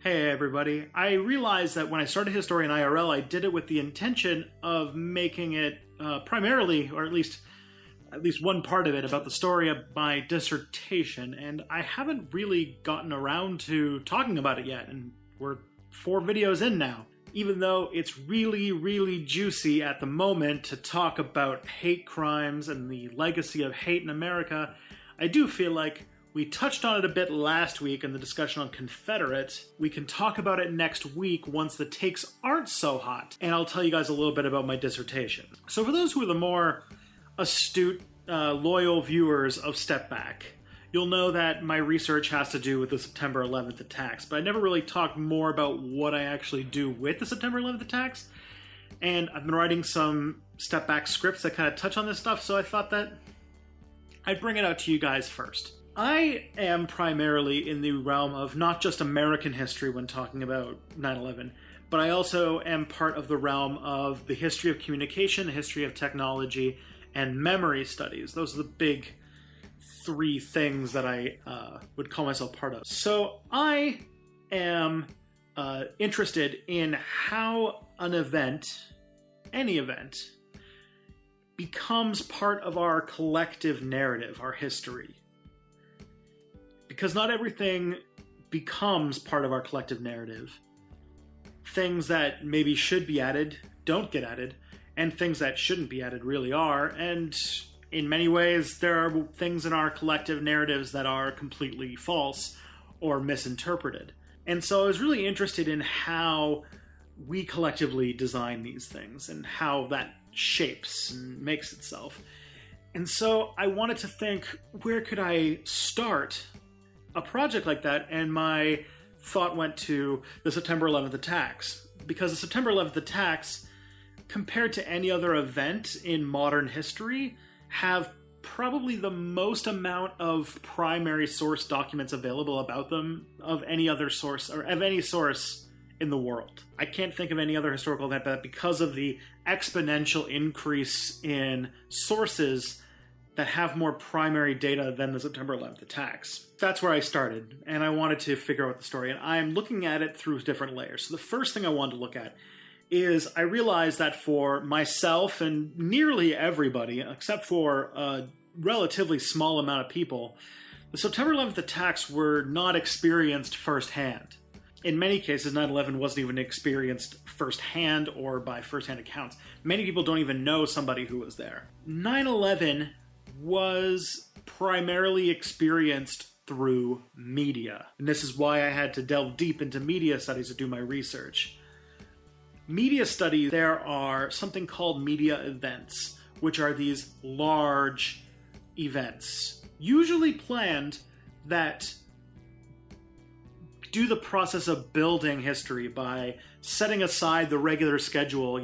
Hey everybody, I realized that when I started Historian IRL, I did it with the intention of making it primarily, or at least one part of it, about the story of my dissertation, and I haven't really gotten around to talking about it yet, and we're 4 videos in now. Even though it's really juicy at the moment to talk about hate crimes and the legacy of hate in America, I do feel like we touched on it a bit last week in the discussion on Confederate. We can talk about it next week once the takes aren't so hot, and I'll tell you guys a little bit about my dissertation. So for those who are the more astute, loyal viewers of Step Back, you'll know that my research has to do with the September 11th attacks, but I never really talked more about what I actually do with the September 11th attacks, and I've been writing some Step Back scripts that kind of touch on this stuff, so I thought that I'd bring it out to you guys first. I am primarily in the realm of not just American history when talking about 9/11, but I also am part of the realm of the history of communication, the history of technology, and memory studies. Those are the big 3 things that I would call myself part of. So I am interested in how an event, any event, becomes part of our collective narrative, our history. Because not everything becomes part of our collective narrative. Things that maybe should be added don't get added, and things that shouldn't be added really are, and in many ways there are things in our collective narratives that are completely false or misinterpreted. And so I was really interested in how we collectively design these things and how that shapes and makes itself. And so I wanted to think, where could I start a project like that? And my thought went to the September 11th attacks, because the September 11th attacks, compared to any other event in modern history, have probably the most amount of primary source documents available about them of any other source, or of any source in the world. I can't think of any other historical event, but because of the exponential increase in sources that have more primary data than the September 11th attacks. That's where I started, and I wanted to figure out the story, and I'm looking at it through different layers. So the first thing I wanted to look at is I realized that for myself and nearly everybody, except for a relatively small amount of people, the September 11th attacks were not experienced firsthand. In many cases, 9/11 wasn't even experienced firsthand or by firsthand accounts. Many people don't even know somebody who was there. 9/11 was primarily experienced through media. And this is why I had to delve deep into media studies to do my research. Media studies, there are something called media events, which are these large events, usually planned, that do the process of building history by setting aside the regular schedule,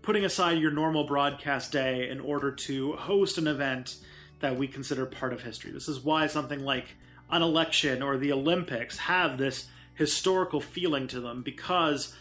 putting aside your normal broadcast day in order to host an event that we consider part of history. This is why something like an election or the Olympics have this historical feeling to them, because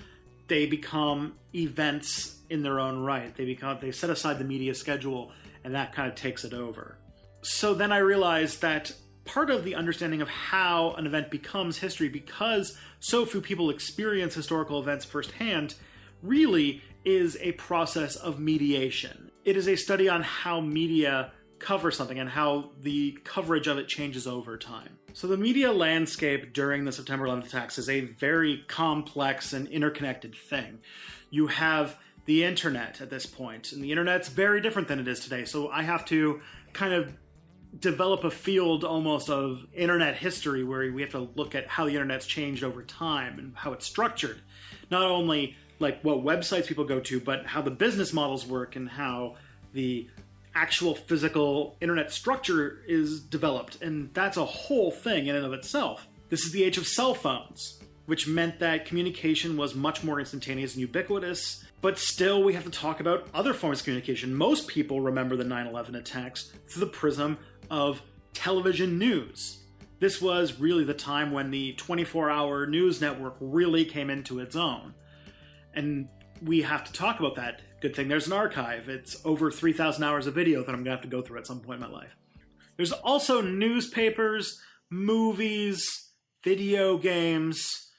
they become events in their own right. They set aside the media schedule, and that kind of takes it over. So then I realized that part of the understanding of how an event becomes history, because so few people experience historical events firsthand, really is a process of mediation. It is a study on how media cover something and how the coverage of it changes over time. So the media landscape during the September 11th attacks is a very complex and interconnected thing. You have the internet at this point, and the internet's very different than it is today. So I have to kind of develop a field almost of internet history where we have to look at how the internet's changed over time and how it's structured. Not only like what websites people go to, but how the business models work and how the actual physical internet structure is developed. And that's a whole thing in and of itself. This is the age of cell phones, which meant that communication was much more instantaneous and ubiquitous. But still, we have to talk about other forms of communication. Most people remember the 9/11 attacks through the prism of television news. This was really the time when the 24-hour news network really came into its own. And we have to talk about that. Good thing there's an archive. It's over 3,000 hours of video that I'm going to have to go through at some point in my life. There's also newspapers, movies, video games,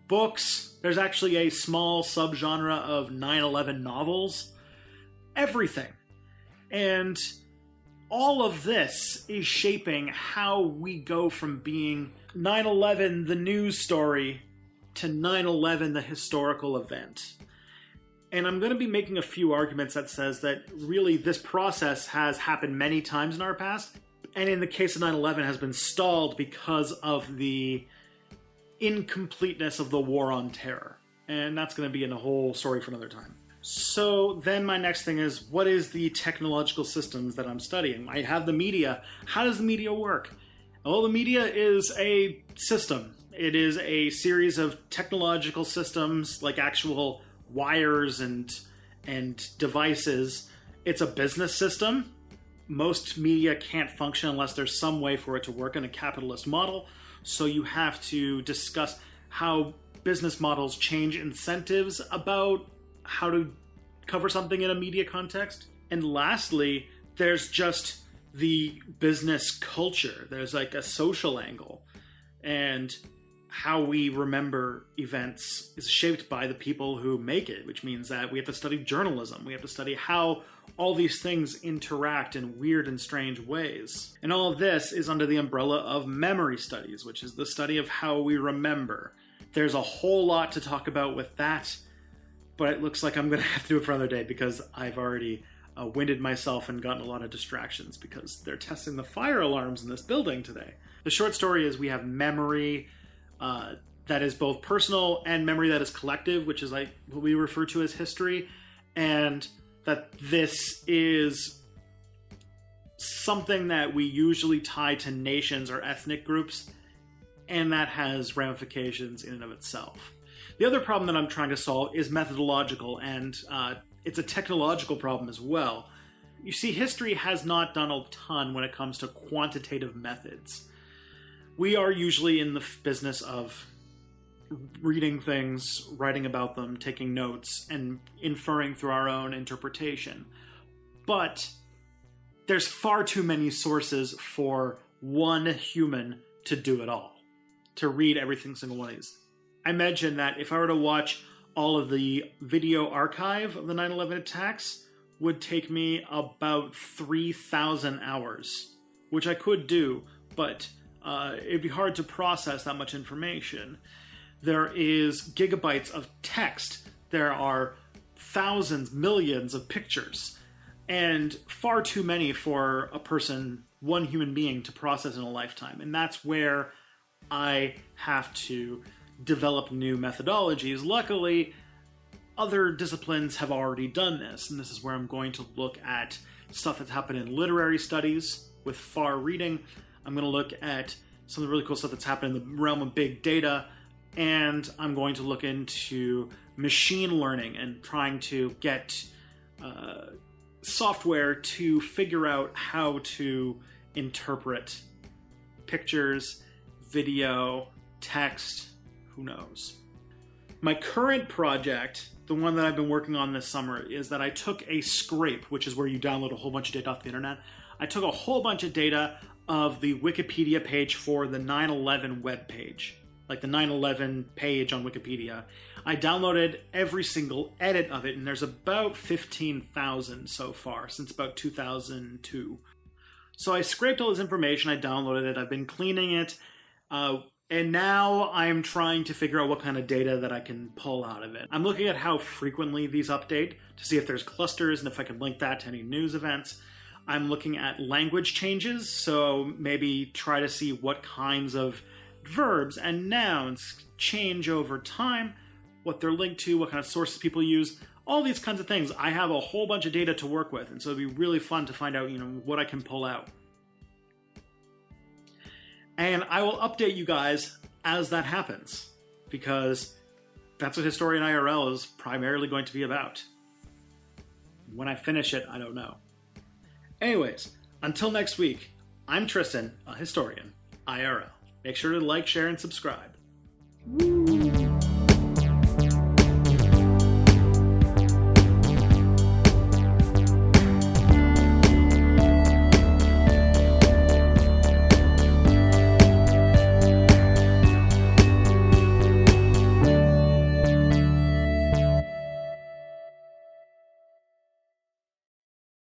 books. There's actually a small subgenre of 9/11 novels. Everything. And all of this is shaping how we go from being 9/11 the news story to 9/11 the historical event. And I'm going to be making a few arguments that says that really this process has happened many times in our past, and in the case of 9/11 has been stalled because of the incompleteness of the war on terror. And that's going to be in a whole story for another time. So then my next thing is, what is the technological systems that I'm studying? I have the media. How does the media work? Well, the media is a system. It is a series of technological systems, like actual wires and devices. It's a business system. Most media can't function unless there's some way for it to work in a capitalist model. So you have to discuss how business models change incentives about how to cover something in a media context. And lastly, there's just the business culture. There's like a social angle. And how we remember events is shaped by the people who make it, which means that we have to study journalism. We have to study how all these things interact in weird and strange ways. And all of this is under the umbrella of memory studies, which is the study of how we remember. There's a whole lot to talk about with that, but it looks like I'm going to have to do it for another day because I've already winded myself and gotten a lot of distractions because they're testing the fire alarms in this building today. The short story is we have memory that is both personal and memory that is collective, which is like what we refer to as history, and that this is something that we usually tie to nations or ethnic groups, and that has ramifications in and of itself. The other problem that I'm trying to solve is methodological, and it's a technological problem as well. You see, history has not done a ton when it comes to quantitative methods. We are usually in the business of reading things, writing about them, taking notes, and inferring through our own interpretation. But there's far too many sources for one human to do it all, to read every single one of these. I imagine that if I were to watch all of the video archive of the 9/11 attacks, would take me about 3,000 hours, which I could do, but it'd be hard to process that much information. There is gigabytes of text. There are thousands, millions of pictures, and far too many for a person, one human being, to process in a lifetime. And that's where I have to develop new methodologies. Luckily, other disciplines have already done this, and this is where I'm going to look at stuff that's happened in literary studies with far reading. I'm going to look at some of the really cool stuff that's happened in the realm of big data, and I'm going to look into machine learning and trying to get software to figure out how to interpret pictures, video, text, who knows. My current project, the one that I've been working on this summer, is that I took a scrape, which is where you download a whole bunch of data off the internet. I took a whole bunch of data of the Wikipedia page for the 9/11 web page, like the 9/11 page on Wikipedia. I downloaded every single edit of it, and there's about 15,000 so far since about 2002. So I scraped all this information, I downloaded it, I've been cleaning it, and now I'm trying to figure out what kind of data that I can pull out of it. I'm looking at how frequently these update to see if there's clusters and if I can link that to any news events. I'm looking at language changes, so maybe try to see what kinds of verbs and nouns change over time, what they're linked to, what kind of sources people use, all these kinds of things. I have a whole bunch of data to work with, and so it'd be really fun to find out, what I can pull out. And I will update you guys as that happens, because that's what Historian IRL is primarily going to be about. When I finish it, I don't know. Anyways, until next week, I'm Tristan, a historian, IRL. Make sure to like, share, and subscribe.